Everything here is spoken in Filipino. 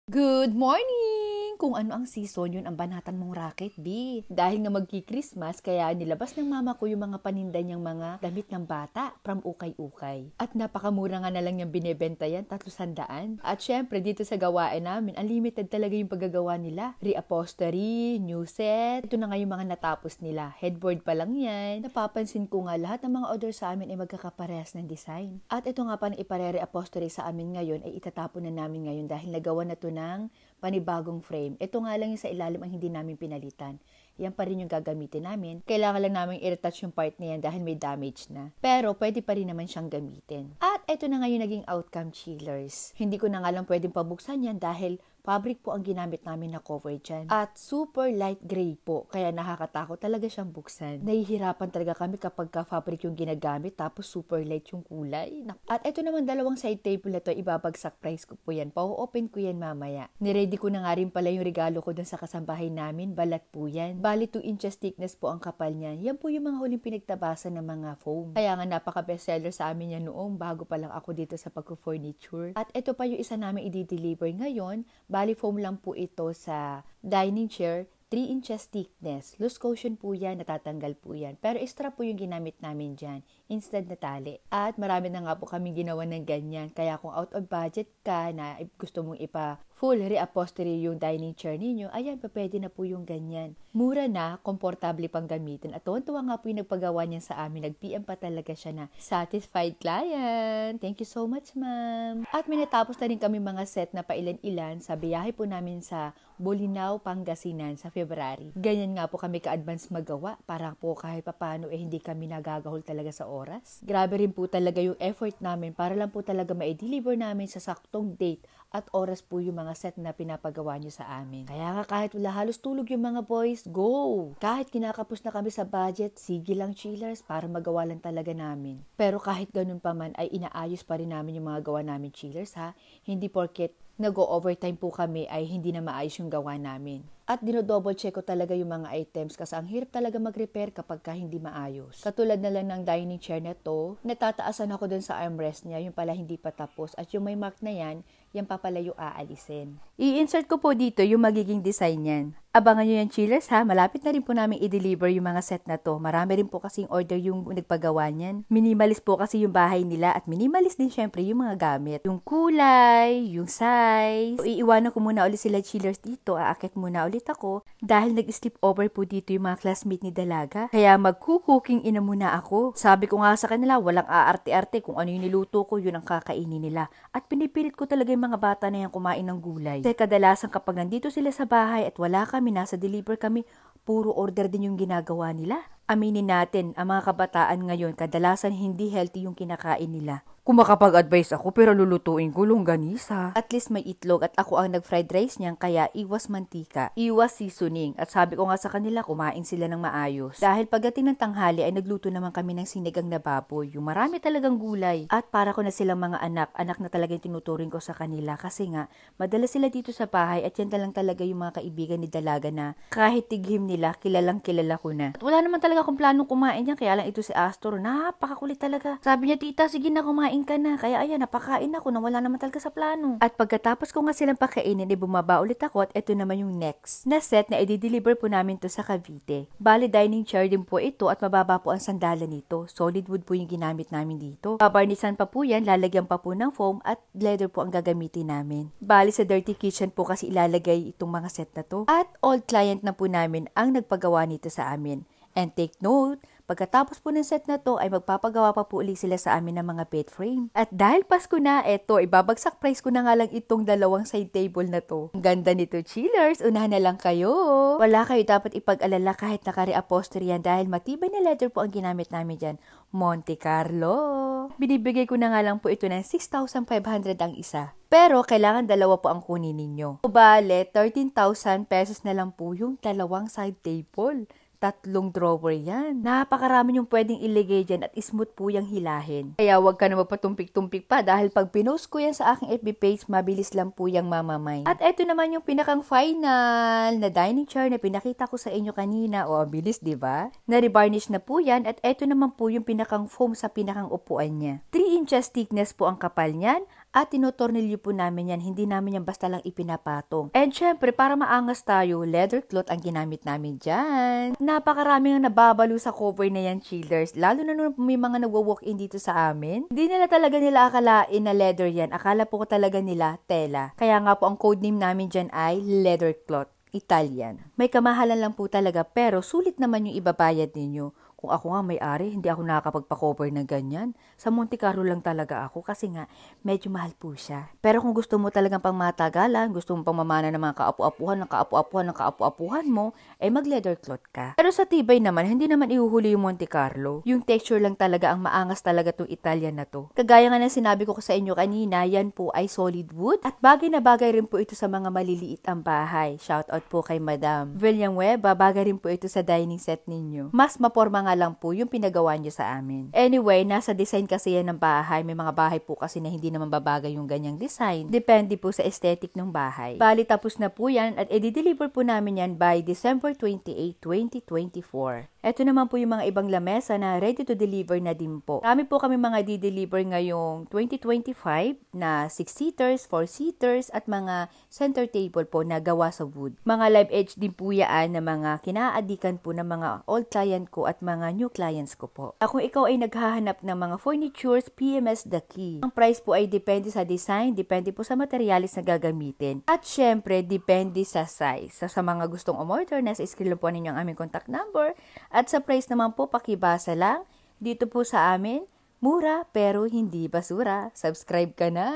Good morning! Kung ano ang season, yun ang banatan mong racket, B. Dahil nga magki-Christmas, kaya nilabas ng mama ko yung mga paninda niyang mga damit ng bata from ukay-ukay. At napakamura nga na lang yung binebenta yan, 300. At syempre, dito sa gawain namin, unlimited talaga yung paggagawa nila. Reupholstery, new set, ito na nga yung mga natapos nila. Headboard pa lang yan. Napapansin ko nga lahat ng mga order sa amin ay magkakaparehas ng design. At ito nga pa na ipare-reupholstery sa amin ngayon ay itatapon na namin ngayon dahil nagawa na to ng panibagong frame. Ito nga lang yung sa ilalim ang hindi namin pinalitan. Yan pa rin yung gagamitin namin. Kailangan lang namin i-retouch yung part na yan dahil may damage na. Pero pwede pa rin naman siyang gamitin. At ito na nga yung naging outcome chillers. Hindi ko na nga lang pwedeng pabuksan yan dahil fabric po ang ginamit namin na cover dyan. At super light gray po. Kaya nakakatakot talaga siyang buksan. Nahihirapan talaga kami kapag fabric yung ginagamit tapos super light yung kulay. At ito naman dalawang side table na to, ibabagsak price ko po yan. Pa-open ko yan mamaya. Niready ko na nga rin pala yung regalo ko dun sa kasambahay namin. Balat po yan. Bali 2 inches thickness po ang kapal niyan. Yan po yung mga huling pinagtabasan ng mga foam. Kaya nga napaka-bestseller sa amin yan noong bago pa lang ako dito sa pagko-furniture. At ito pa yung isa namin i-deliver ngayon. Bali foam lang po ito sa dining chair, 3 inches thickness. Loose cushion po yan, natatanggal po yan. Pero extra po yung ginamit namin dyan, instead na tali. At marami na nga po kami ginawa ng ganyan. Kaya kung out of budget ka na gusto mong full reupholstery yung dining chair ninyo, ayan, pwede na po yung ganyan. Mura na, komportable pang gamitin. At tuwan-tuwa nga po yung nagpagawa niya sa amin. Nag-PM pa talaga siya na satisfied client. Thank you so much, ma'am. At may natapos na rin kami mga set na pailan-ilan sa biyahe po namin sa Bolinao, Pangasinan sa February. Ganyan nga po kami ka-advance magawa para po kahit papano hindi kami nagagahol talaga sa oras. Grabe rin po talaga yung effort namin para lang po talaga ma-deliver namin sa saktong date at oras po yung mga set na pinapagawa nyo sa amin. Kaya nga kahit wala halos tulog yung mga boys, go! Kahit kinakapos na kami sa budget, sige lang chillers para magawa lang talaga namin. Pero kahit ganun pa man ay inaayos pa rin namin yung mga gawa namin chillers ha. Hindi porket nag-overtime po kami ay hindi na maayos yung gawa namin. At dino-double check ko talaga yung mga items kasi ang hirap talaga mag-repair kapag hindi maayos. Katulad na lang ng dining chair na to, natataasan ako dun sa armrest niya, yung pala hindi pa tapos. At yung may mark na yan pa pala yung aalisin. I-insert ko po dito yung magiging design yan. Abangan nyo yan chillers ha, malapit na rin po namin i-deliver yung mga set na to. Marami rin po kasing order yung nagpagawa niyan. Minimalist po kasi yung bahay nila at minimalist din syempre yung mga gamit. Yung kulay, yung size. So, iiwanan ko muna ulit sila chillers dito, aakit muna ulit ako dahil nag-sleep over po dito yung mga classmate ni Dalaga. Kaya mag-cooking ina muna ako. Sabi ko nga sa kanila, walang aarte-arte kung ano yung niluto ko, yun ang kakainin nila. At pinipilit ko talaga yung mga bata na yan kumain ng gulay. Kasi kadalasan kapag nandito sila sa bahay at wala kami, nasa deliver kami, puro order din yung ginagawa nila. Aminin natin, ang mga kabataan ngayon, kadalasan hindi healthy yung kinakain nila. Kung makapag-advise ako, pero lulutuin ko longganisa. At least may itlog at ako ang nag-fried rice niyan, kaya iwas mantika, iwas seasoning. At sabi ko nga sa kanila, kumain sila ng maayos. Dahil pagdating ng tanghali ay nagluto naman kami ng sinigang na baboy. Yung marami talagang gulay. At para ko na silang mga anak na talaga yung tinuturing ko sa kanila. Kasi nga, madala sila dito sa bahay at yan lang talaga yung mga kaibigan ni Dalaga na kahit tighim nila, kilalang kilala ko na. At wala naman talaga akong planong kumain yan, kaya lang ito si Astor, napakakulit talaga. Sabi niya, tita, sige na kumain ka na. Kaya ayan, napakain ako na wala naman talaga sa plano. At pagkatapos ko nga silang pakainin, bumaba ulit ako at ito naman yung next na set na i-deliver po namin to sa Cavite. Bali, dining chair din po ito at mababa po ang sandalan nito. Solid wood po yung ginamit namin dito. Babarnisan pa po yan, lalagyan pa po ng foam at leather po ang gagamitin namin. Bali, sa dirty kitchen po kasi ilalagay itong mga set na to. At old client na po namin ang nagpagawa nito sa amin. And take note, pagkatapos po ng set na to ay magpapagawa pa po ulit sila sa amin ng mga bed frame. At dahil Pasko na, eto, ibabagsak price ko na nga lang itong dalawang side table na to. Ang ganda nito, chillers. Unahan na lang kayo. Wala kayo dapat ipag-alala kahit naka-reupholstery yan dahil matibay na leather po ang ginamit namin dyan. Monte Carlo. Binibigay ko na nga lang po ito ng 6,500 ang isa. Pero kailangan dalawa po ang kunin ninyo. O bale, 13,000 pesos na lang po yung dalawang side table. 3 drawer yan. Napakarami yung pwedeng iligay dyan at smooth po yung hilahin. Kaya wag ka na magpatumpik-tumpik pa dahil pag pinost ko yan sa aking FB page, mabilis lang po yung mamamay. At eto naman yung pinakang final na dining chair na pinakita ko sa inyo kanina. O, bilis, diba? Na-revarnish na po yan at eto naman po yung pinakang foam sa pinakang upuan niya. 3 inches thickness po ang kapal niyan At tinotornilyo po namin yan, hindi namin yan basta lang ipinapatong. And syempre, para maangas tayo, leather cloth ang ginamit namin dyan. Napakaraming na nababalo sa cover na yan, chillers. Lalo na nung may mga nagwo-walk-in dito sa amin. Hindi nila akalain na leather yan. Akala po ko talaga nila tela. Kaya nga po ang codename namin dyan ay leather cloth. Italian. May kamahalan lang po talaga pero sulit naman yung ibabayad ninyo. Kung ako nga may-ari, hindi ako nakakapagpa-cover ng ganyan. Sa Monte Carlo lang talaga ako kasi nga medyo mahal po siya. Pero kung gusto mo talagang pang matagalan, gusto mo pang mamana ng mga kaapu-apuhan mo, eh mag-leather cloth ka. Pero sa tibay naman, hindi naman ihuhuli yung Monte Carlo. Yung texture lang talaga ang maangas talaga tong Italian na to. Kagaya nga ng sinabi ko sa inyo kanina, yan po ay solid wood at bagay na bagay rin po ito sa mga maliliit ang bahay. Shout out po kay Madam Villanueva, bagay rin po ito sa dining set ninyo. Mas maporma nga lang po yung pinagawa nyo sa amin. Anyway, nasa design kasi yan ng bahay. May mga bahay po kasi na hindi naman babagay yung ganyang design. Depende po sa aesthetic ng bahay. Bali, tapos na po yan at i-deliver po namin yan by December 28, 2024. Ito naman po yung mga ibang lamesa na ready to deliver na din po. Marami po kami mga di-deliver ngayong 2025 na 6-seaters, 4-seaters at mga center table po na gawa sa wood. Mga live edge din po yan na mga kinaadikan po ng mga old client ko at mga new clients ko po. Kung ikaw ay naghahanap ng mga furnitures, PMS the key. Ang price po ay depende sa design, depende po sa materialis na gagamitin. At syempre, depende sa size. Sa mga gustong umorder, nasa screen po ninyo ang aming contact number. At sa price naman po, pakibasa lang. Dito po sa amin, mura pero hindi basura. Subscribe ka na!